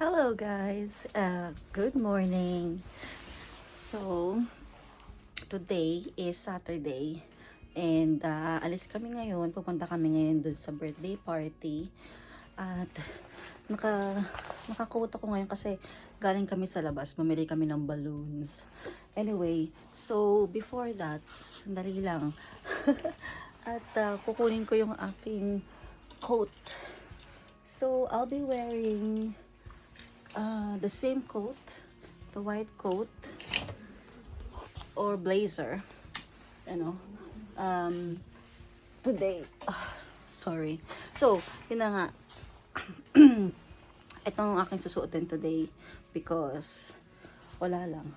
Hello guys, good morning. So, today is Saturday and alis kami ngayon, pupunta kami ngayon dun sa birthday party at naka-coat ako ngayon kasi galing kami sa labas, mamili kami ng balloons. Anyway, so before that, sandali lang. At kukunin ko yung aking coat. So, I'll be wearing the same coat, the white coat or blazer, you know, today. Sorry. So, yun na nga. Itong aking susuotin today because wala lang.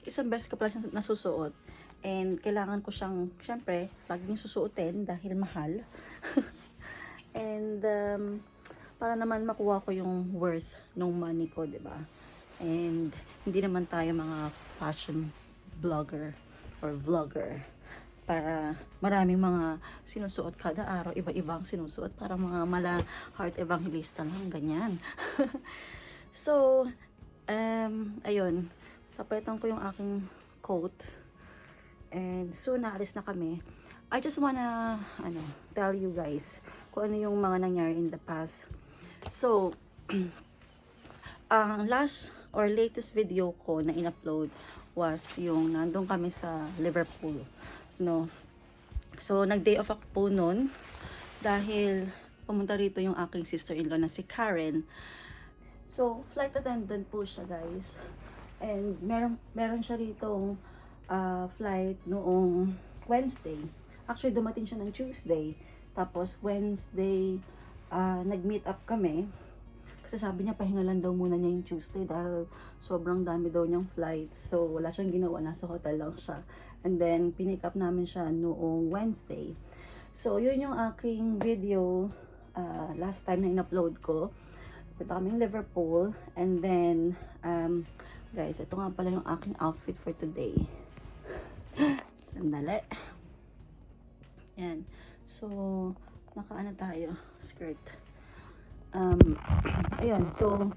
Isang beses ko pala siyang nasusuot and kailangan ko siyang, syempre, laging susuotin dahil mahal. And para naman makuha ko yung worth ng money ko, 'di ba? And hindi naman tayo mga fashion blogger or vlogger para maraming mga sinusuot kada araw, iba-ibang sinusuot para mga mala heart evangelista lang, ganyan. So, ayun, papalitan ko yung aking coat and soon naalis na kami. I just wanna tell you guys kung ano yung mga nangyari in the past. So, ang last or latest video ko na in-upload was yung nandun kami sa Liverpool, no? So, nag-day off ako po nun dahil pumunta rito yung aking sister-in-law na si Karen. So, flight attendant po siya, guys. And meron siya rito flight noong Wednesday. Actually, dumating siya ng Tuesday. Tapos, Wednesday, nag-meet up kami. Kasi sabi niya, pahinga lang daw muna niya yung Tuesday dahil sobrang dami daw niyang flights. So, wala siyang ginawa. Nasa hotel lang siya. And then, pinick up namin siya noong Wednesday. So, yun yung aking video last time na in-upload ko. Punta kami Liverpool. And then, guys, ito nga pala yung aking outfit for today. Sandali. Yan. So, nakaano tayo, skirt. Ayun, so,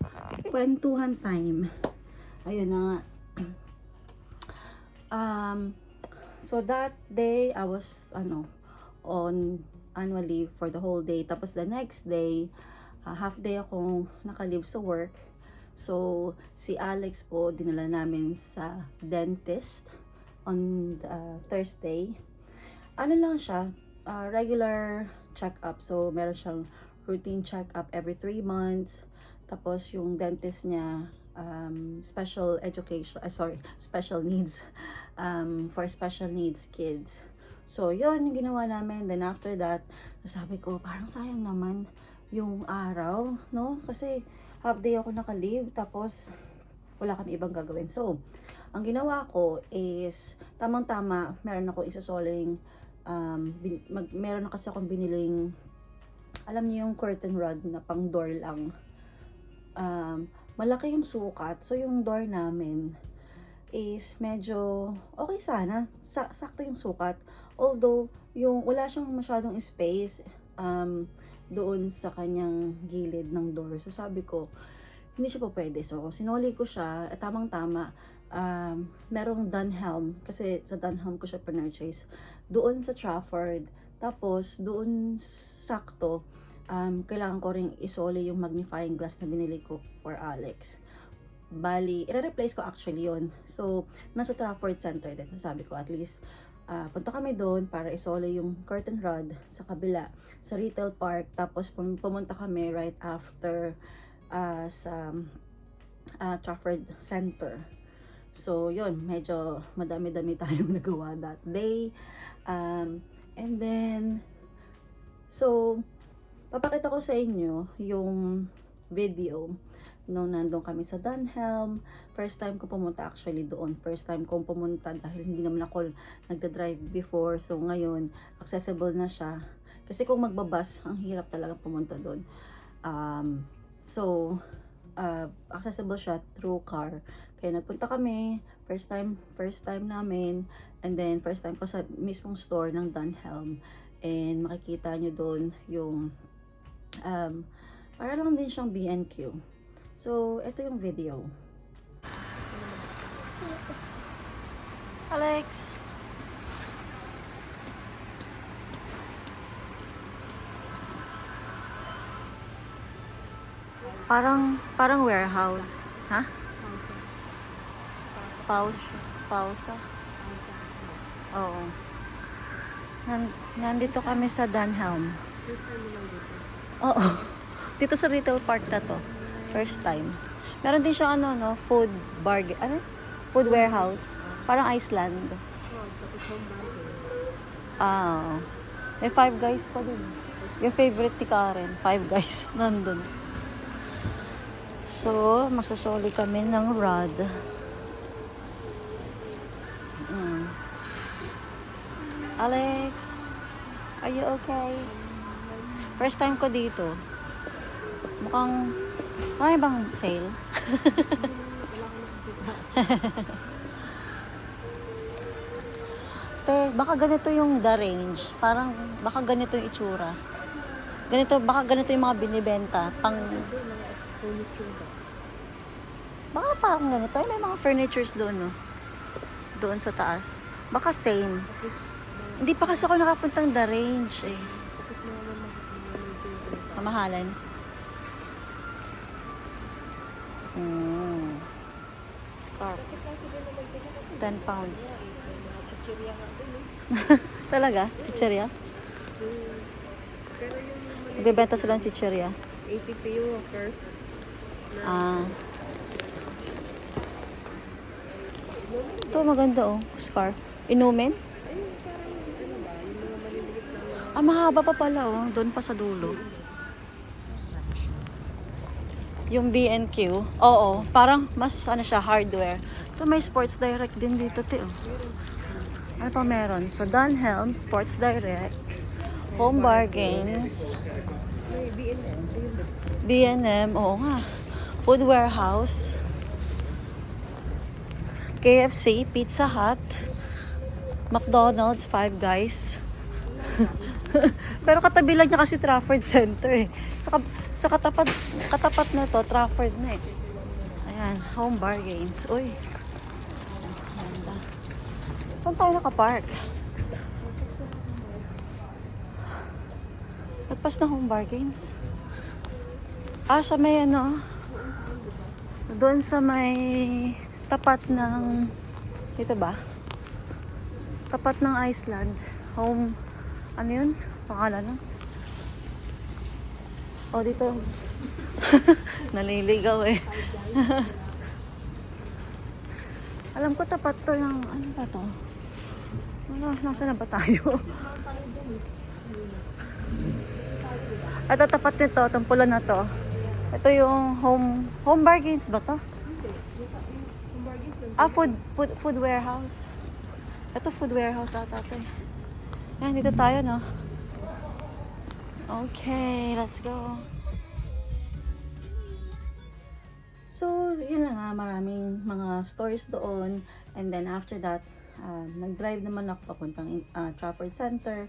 kwentuhan time. Ayun na nga. So that day, I was, on annual leave for the whole day. Tapos the next day, half day akong naka-leave sa work. So, si Alex po, dinala namin sa dentist on Thursday. Ano lang siya, regular check-up. So, meron siyang routine check-up every 3 months. Tapos, yung dentist niya, special needs, for special needs kids. So, yun yung ginawa namin. Then, after that, sabi ko, parang sayang naman yung araw, no? Kasi, half day ako naka-leave, tapos, wala kami ibang gagawin. So, ang ginawa ko is, tamang-tama, meron ako isasoling, meron na kasi akong biniling, alam niyo yung curtain rod na pang door lang. Malaki yung sukat. So, yung door namin is medyo okay sana. Sakto yung sukat. Although, yung wala siyang masyadong space doon sa kanyang gilid ng door. So, sabi ko, hindi siya po pwede. So, sinuli ko siya. At tamang-tama, merong Dunhelm. Kasi sa Dunhelm ko siya purchase. Doon sa Trafford. Tapos, doon sakto, kailangan ko ring isoli yung magnifying glass na binili ko for Alex. Bali, i-replace ko actually yon. So, nasa Trafford Center din. So, sabi ko, at least, punta kami doon para isoli yung curtain rod sa kabila, sa retail park. Tapos, pumunta kami right after sa Trafford Center. So, yun, medyo madami-dami tayong nagawa that day. And then, so, papakita ko sa inyo yung video nung nandun kami sa Dunhelm. First time ko pumunta actually doon. First time kong pumunta dahil hindi naman ako nagda-drive before. So, ngayon, accessible na siya. Kasi kung magbabas, ang hirap talaga pumunta doon. So, accessible siya through car. Kaya nagpunta kami, first time namin, and then first time ko sa mismong store ng Dunhelm. And makikita nyo doon yung Para lang din siyang B&Q. So, ito yung video. Alex! Parang warehouse. Ha? Pausa. Oo. Nandito kami sa Dunhelm. First time mo lang dito? Oo. Dito sa retail park na to. First time. Meron din siya food food warehouse. Parang Iceland. Oh, tapos home bargain. Ah. May Five Guys pa din. Yung favorite ni Karen, Five Guys. Nandun. So, masasoli kami ng rod. Alex, are you okay? First time ko dito. Mukhang, marami bang sale? Te, baka ganito yung the range. Parang, baka ganito yung itsura. Baka ganito yung mga binibenta. Furniture ba? Baka parang ganito. Ay, may mga furnitures doon, no? Doon sa taas. Baka same. Hindi pa kasi ako nakapuntang the range, eh. Tapos mga furniture. Mamahalan. Scarf. Kasi possible naman sila kasi 10 pounds. mga chichirya nga dun eh. Talaga? Chicheria? Pero yung Nagbebenta sila ng chicheria. 80 yung first na Ah. Ito maganda, oh. Scarf. Inumin? ayun parang ano ba, yung mga maliliit na mga Ah, mahaba pa pala, oh. Doon pa sa dulo. Yung B&Q, oo, parang mas siya, hardware. Ito may Sports Direct din dito, te, oh. Ano pa meron? So, Dunhelm, Sports Direct, Home Bargains, may B&M. Ayun ba? B&M, oo nga, Food Warehouse, KFC, Pizza Hut, McDonald's, Five Guys. Pero katabi lang niya kasi Trafford Center, eh. Sa katapat na to, Trafford na, eh. Ayan, Home Bargains. Uy. Ganda. Saan tayo nakapark? Lagpas na Home Bargains. Ah, sa may doon sa may tapat ng, dito ba? Tapat ng Iceland. Home, ano yun? Pangalan nun? Oh, dito. Naliligaw, eh. Alam ko tapat to yung, ano ba to? Nasa na ba tayo? Ito tapat nito, itong pula na to. Ito yung home bargains ba to? Ah, food warehouse. Ito food warehouse ata to, eh. Yan, dito tayo, no? Okay, let's go. So, yun lang nga, maraming mga stores doon. And then after that, nag-drive naman ako papuntang Trafford Center.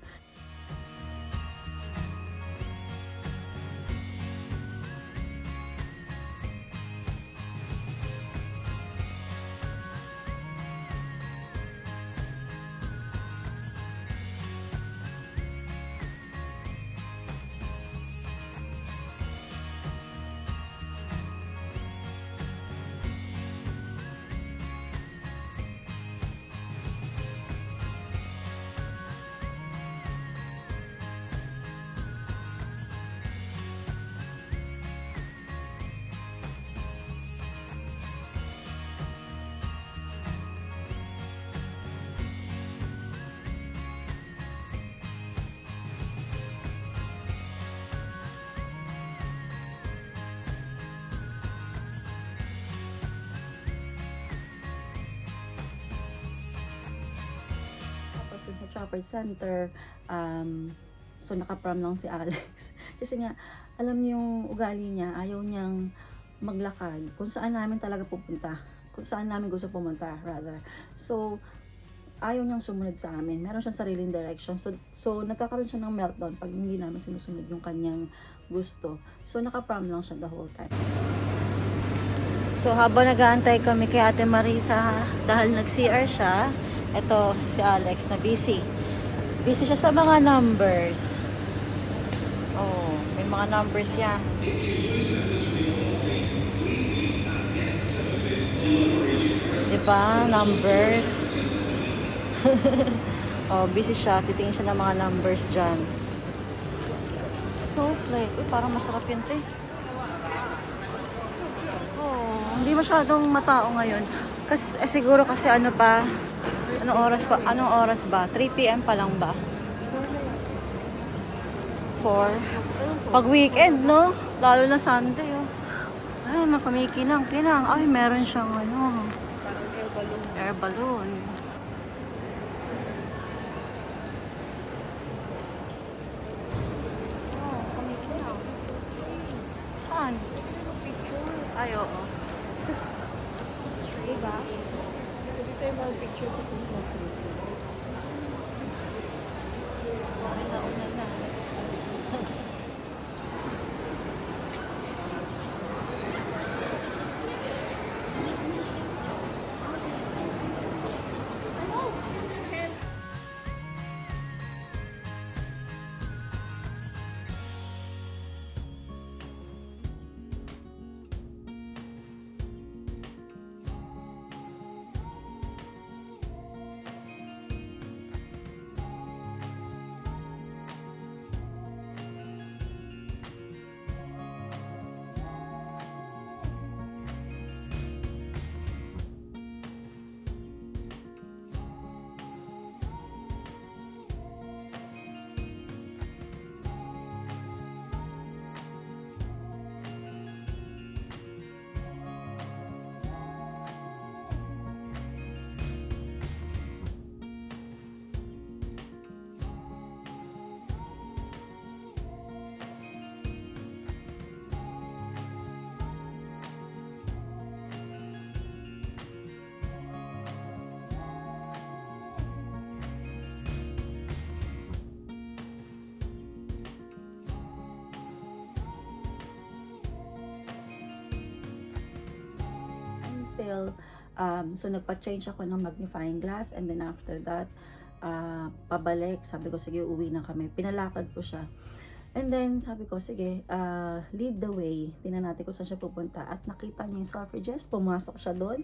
Sa Trafford Center, so naka-prom lang si Alex. Kasi nga, alam niyo yung ugali niya, ayaw niyang maglakad kung saan namin talaga pupunta. Kung saan namin gusto pumunta, rather. So, ayaw niyang sumunod sa amin. Meron siyang sariling direction. So nagkakaroon siya ng meltdown pag hindi namin sinusunod yung kanyang gusto. So, naka-prom lang siya the whole time. So, habang nag-aantay kami kay Ate Marisa, dahil nag-CR siya, eto si Alex na busy. Busy siya sa mga numbers. Oh, may mga numbers yan. Diba? Numbers. Oh, busy siya. Titingin siya ng mga numbers dyan. Snowflake. Uy, parang masarap yun, te. Oh, hindi masyadong matao ngayon. Kasi, siguro kasi ano pa, anong oras pa? Anong oras ba? 3 p.m. pa lang ba? 4. Pag weekend, no? Lalo na Sunday, oh. Ay, nakamikinang-kinang. Ay, meron siyang ano, Parang air balloon. air balloon. Oh, kumikinang. Saan? Picture. Ay, oo. Diba? Pwede tayo mga picture sa Christmas tree. Ay, nauna na. Until, so nagpa-change ako ng magnifying glass, and then after that, pabalik, sabi ko sige uwi na kami, pinalakad ko siya, and then sabi ko sige, lead the way, tingnan natin kung saan siya pupunta, at nakita niya yung Selfridges, pumasok siya doon.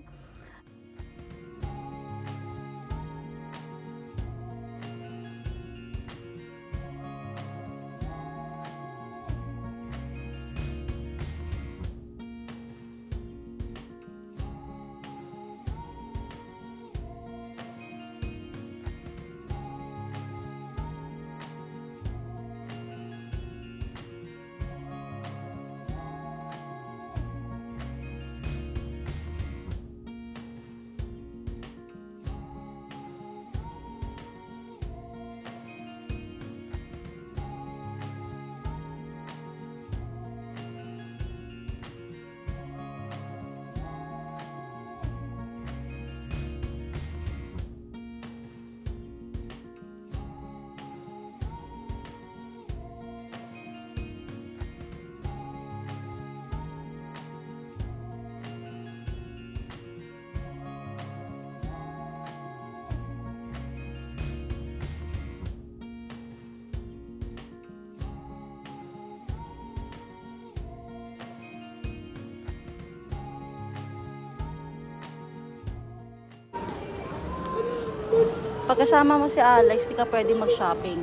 Pagkasama mo si Alex, di ka pwede mag-shopping.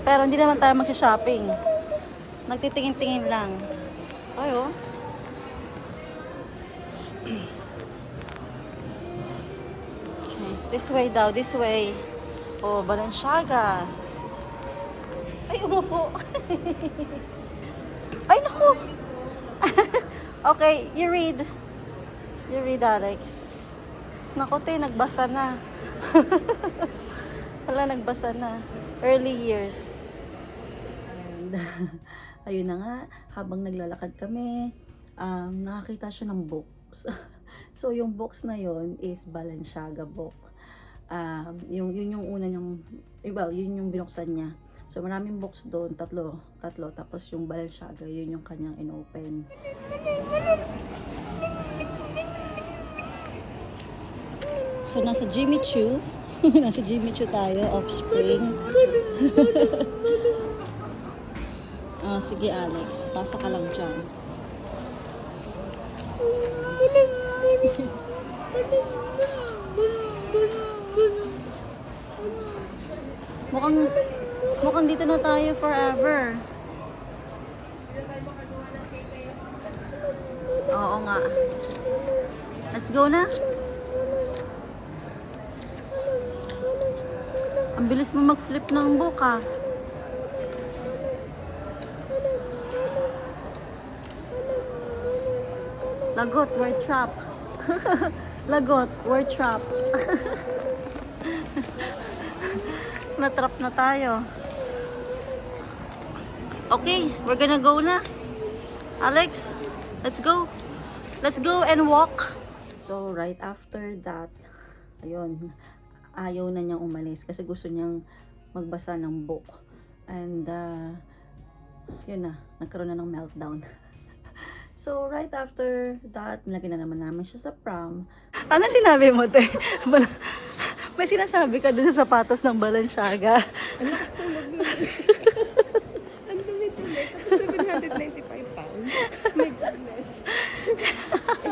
Pero hindi naman tayo mag-shopping. Nagtitingin-tingin lang. Ay, oh. Okay. This way daw, this way. Oh, Balenciaga. Ay, umupo. Ay, naku. Okay, you read. You read, Alex. Naku, te, nagbasa na. Wala, nagbasa na. Early years. And, ayun na nga, habang naglalakad kami, nakakita siya ng books. So, yung books na yon is Balenciaga book. Yun yung una niyang, well, yun yung binuksan niya. So, maraming box doon, tatlo. Tapos yung Balenciaga, yun yung kanyang inopen. So, nasa Jimmy Choo. Nasa Jimmy Choo tayo, Offspring. Sige Alex, pasa ka lang dyan. Mukhang dito na tayo forever. Oo nga. Let's go na. Ang bilis mo mag-flip ng book ah. Lagot, we're trapped. Lagot, we're trapped. Na-trap na tayo. Okay, we're gonna go na. Alex, let's go. Let's go and walk. So, right after that, ayun, ayaw na niyang umalis kasi gusto niyang magbasa ng book. And, yun na, nagkaroon na ng meltdown. So, right after that, nilagyan na naman namin siya sa pram. Ano sinabi mo, te? May sinasabi ka dun sa sapatos ng Balenciaga. Ang lakas ng maglulog. Ang dumi-dumi. Tapos 795 pounds. My goodness.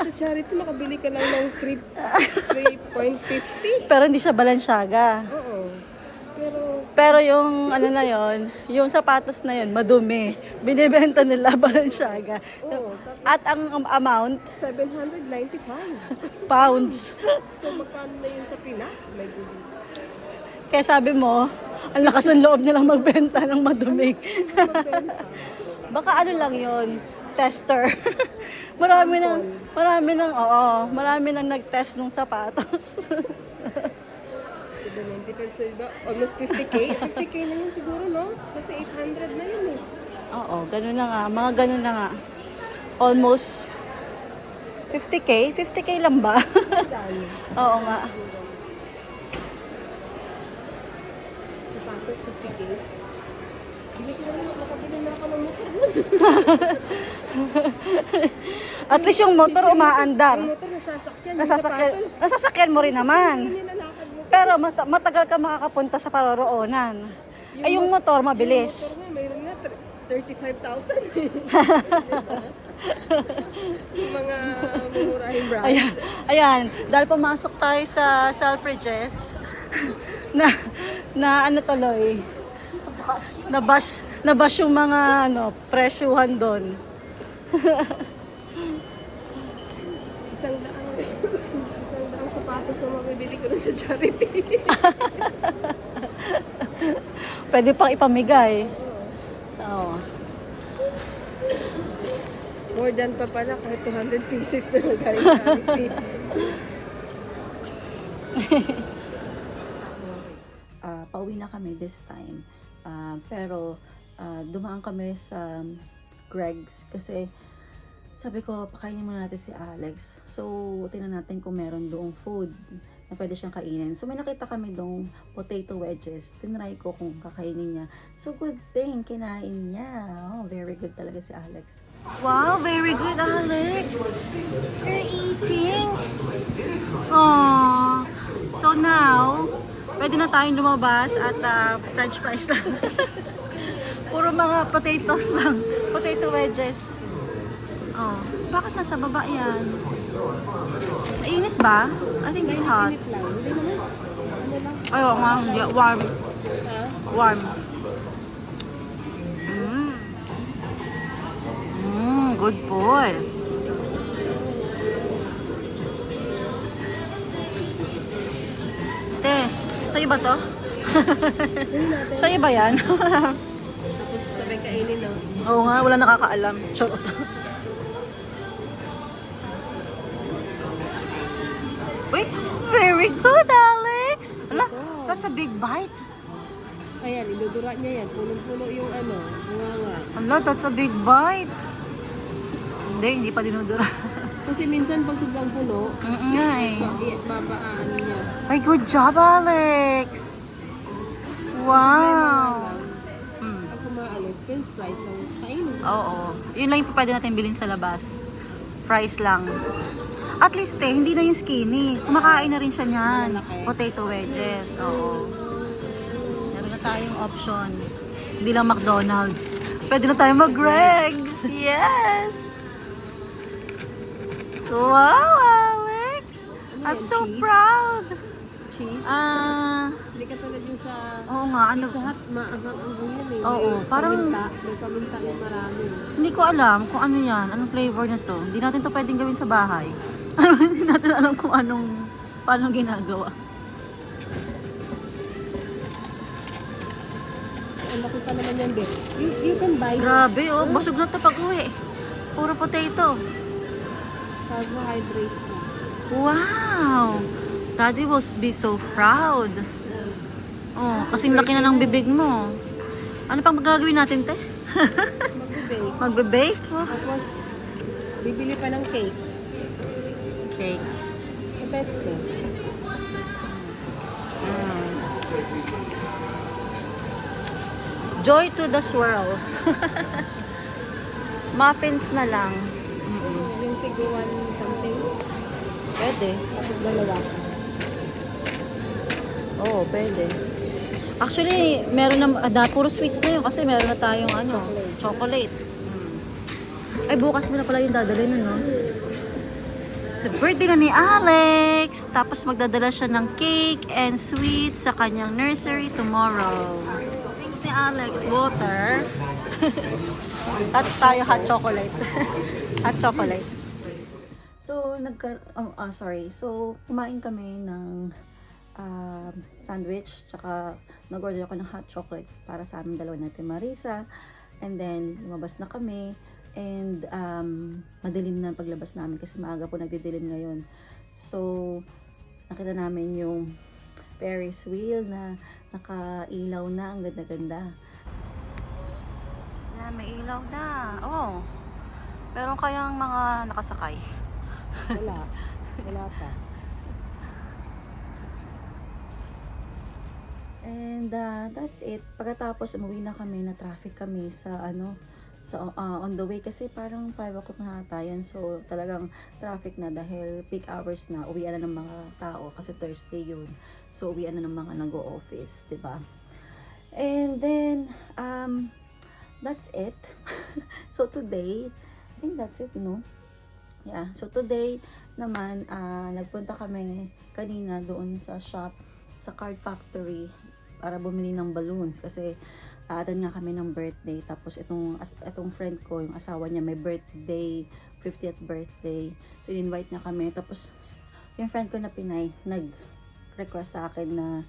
Sa charity, makabili ka lang ng 3.50. Pero hindi siya Balenciaga. Oo. Pero yung ano na yon, yung sapatos na yon madumi. Binibenta nila Balenciaga. Oo. At ang amount, 795. pounds. So, magkano na yun sa Pinas? My goodness. Kaya sabi mo, ang lakas ng loob nilang magbenta ng madumi. Baka ano lang yon, tester. marami nang nag-test ng sapatos. 90%, diba? Almost 50k. 50k na yun siguro, no? Kasi 800 na yun eh. Oo, ganun na nga. Mga ganun na nga. Almost 50k? 50k lang ba? Dami. Oo nga. Sapatos, 50k. Hindi ko naman makabili na ako ng motor. At least yung motor umaandar. Yung motor nasasakyan. Yung sapatos. Nasasakyan mo rin naman. Yun yung nalakad mo. Pero matagal ka makakapunta sa paroroonan. Ay, yung motor mabilis. Yung motor nga, mayroon nga 35,000. Yung mga mumurahing brand. Ayan, dahil pumasok tayo sa Selfridges, na ano tuloy, nabash yung mga presyuhan doon. Isang daang sapatos na mabibili ko na sa charity. Pwede pang ipamigay. Oo. More than pa pala kahit 200 pieces na lang galing charity. Pauwi na kami this time. Pero dumaan kami sa Greg's kasi sabi ko, pakainin muna natin si Alex. So, tingnan natin kung meron doong food na pwede siyang kainin. So, may nakita kami doong potato wedges. Tinry ko kung kakainin niya. So, good thing, kinain niya. Oh, very good talaga si Alex. Wow, very good, Alex. You're eating. Aww. So, now, pwede na tayong lumabas at french fries lang. Puro mga potatoes lang. Potato wedges. Oh, bakit nasa baba yan? Mainit ba? I think it's hot. Init lang. Hindi naman. Ano lang. Ayaw nga, yeah, warm. Ha? Warm. Good boy. Te, sa'yo ba to? Sa'yo ba yan? Tapos sabay kainin, no? Oo nga, wala nakakaalam. Charot. Wait, very good, Alex. Ala, that's a big bite. Ayan, idudura niya yan. Punong-puno yung ano. Bunga. Ala, that's a big bite. Hindi pa dinudura. Kasi minsan pag sobrang puno, Nga eh. babaan niya. Ay, good job, Alex. Wow. French fries lang. Kainin. Oo. Yun lang yung pwede natin bilhin sa labas. Fries lang. At least hindi na yung skinny. Kumakain na rin siya niyan. Malalaki. Potato wedges. Oo. Meron na tayong option. Hindi lang McDonald's. Pwede na tayo mag-Greg's. Yes! Wow, Alex! Ano I'm yan, so cheese? proud! Cheese. Hindi ka tulad yung sa Oo nga, ano? Pizza Hut, maanghang-anghang yan eh. Oo, May parang- paminta, may paminta yung marami. Hindi ko alam kung ano yan, anong flavor na to. Hindi natin to pwedeng gawin sa bahay. Hindi natin alam kung paano ginagawa. Ang laki pa naman yan, Beth. You can buy Grabe, oh, busog na to pag uwi. Puro potato. carbohydrates na. Wow! Daddy will be so proud. Oh, kasing laki na ng bibig mo. Ano pang gagawin natin, te? Magbe-bake. Magbe-bake? Oh. Tapos, bibili pa ng cake. Cake. The best ko. Joy to the swirl. Muffins na lang. Yung tiguan something. Pwede. Tapos dalawa. Oo, pwede. Actually, meron na, puro sweets na yun kasi meron na tayong chocolate. Ay, bukas mo na pala yung dadalhin no? Sa birthday na ni Alex. Tapos magdadala siya ng cake and sweets sa kanyang nursery tomorrow. Drinks ni Alex, water. At tayo hot chocolate. Hot chocolate. So, So, kumain kami ng sandwich, tsaka nag-order ako ng hot chocolate para sa aming dalawa natin Marisa. And then, lumabas na kami. And, madilim na paglabas namin kasi maaga po nagdidilim ngayon. So, nakita namin yung Ferris wheel na nakailaw na. Ang ganda-ganda. Yan, may ilaw na. Oh, meron kayang mga nakasakay. Wala. Wala pa. And that's it. Pagkatapos umuwi na kami, na traffic kami sa on the way kasi parang 5 o'clock na ata yan. So talagang traffic na dahil peak hours na. Uwian na ng mga tao kasi Thursday yun. So uwian na ng mga nag-o-office, 'di ba? And then that's it. So today, I think that's it, no? Yeah. So today naman nagpunta kami kanina doon sa shop sa Card Factory para bumili ng balloons kasi attend nga kami ng birthday. Tapos itong friend ko, yung asawa niya may birthday, 50th birthday. So in-invite niya kami. Tapos yung friend ko na Pinay nag-request sa akin na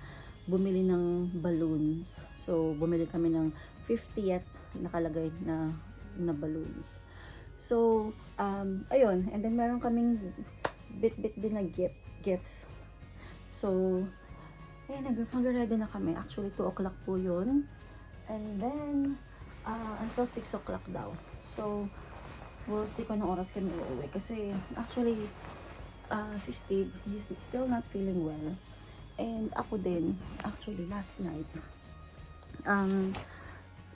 bumili ng balloons. So bumili kami ng 50th nakalagay na balloons. So ayun, and then meron kaming bit din na gifts. So ayan, nag-ready na kami. Actually, 2 o'clock po yun. And then, until 6 o'clock daw. So, we'll see kung anong oras kami uuwi. Kasi, actually, si Steve, he's still not feeling well. And ako din, actually, last night,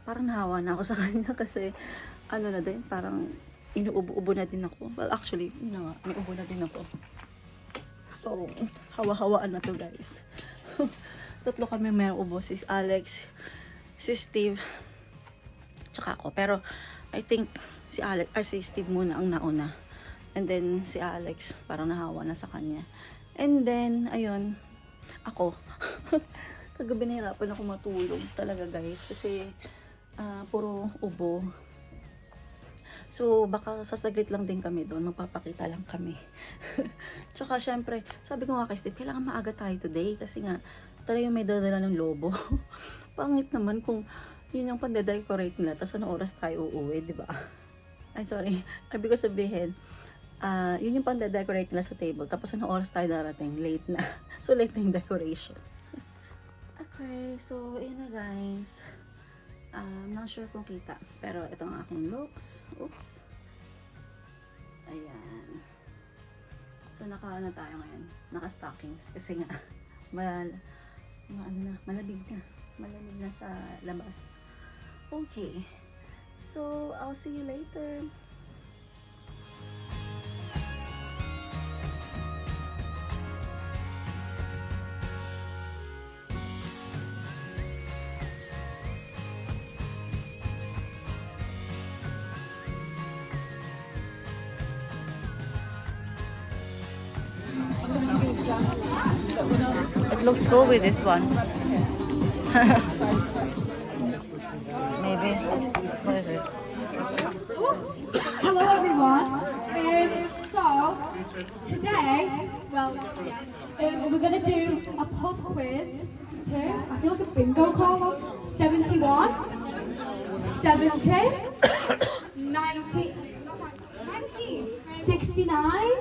parang nahawa na ako sa kanya kasi, na din, parang inuubo-ubo na din ako. Well, actually, may ubo na din ako. So, hawa-hawaan na to, guys. Tatlo kami may ubo, si Alex, si Steve, tsaka ako. Pero I think si Steve muna ang nauna. And then si Alex parang nahawa na sa kanya. And then ayun, ako kagabi nahirapan ako matulog talaga, guys, kasi puro ubo. So, baka sasaglit lang din kami doon. Magpapakita lang kami. Tsaka, syempre, sabi ko nga kay Steve, kailangan maaga tayo today. Kasi nga, talagang may dadala ng lobo. Pangit naman kung yun yung pande-decorate nila. Tapos, anong oras tayo uuwi, di ba? Ay, sorry. Sabi ko sabihin, yun yung pande-decorate nila sa table. Tapos, anong oras tayo darating? Late na. So, late na yung decoration. Okay, so, yun na, guys. I'm not sure kung kita. Pero ito ang aking looks. Oops. Ayan. So, naka tayo ngayon. Naka-stockings. Kasi nga, malamig na. Malamig na sa labas. Okay. So, I'll see you later. It looks cool with this one. Maybe. What is this? Hello everyone. So today, well, yeah, we're gonna do a pub quiz. I feel like a bingo card. 71, 70, 90, 69,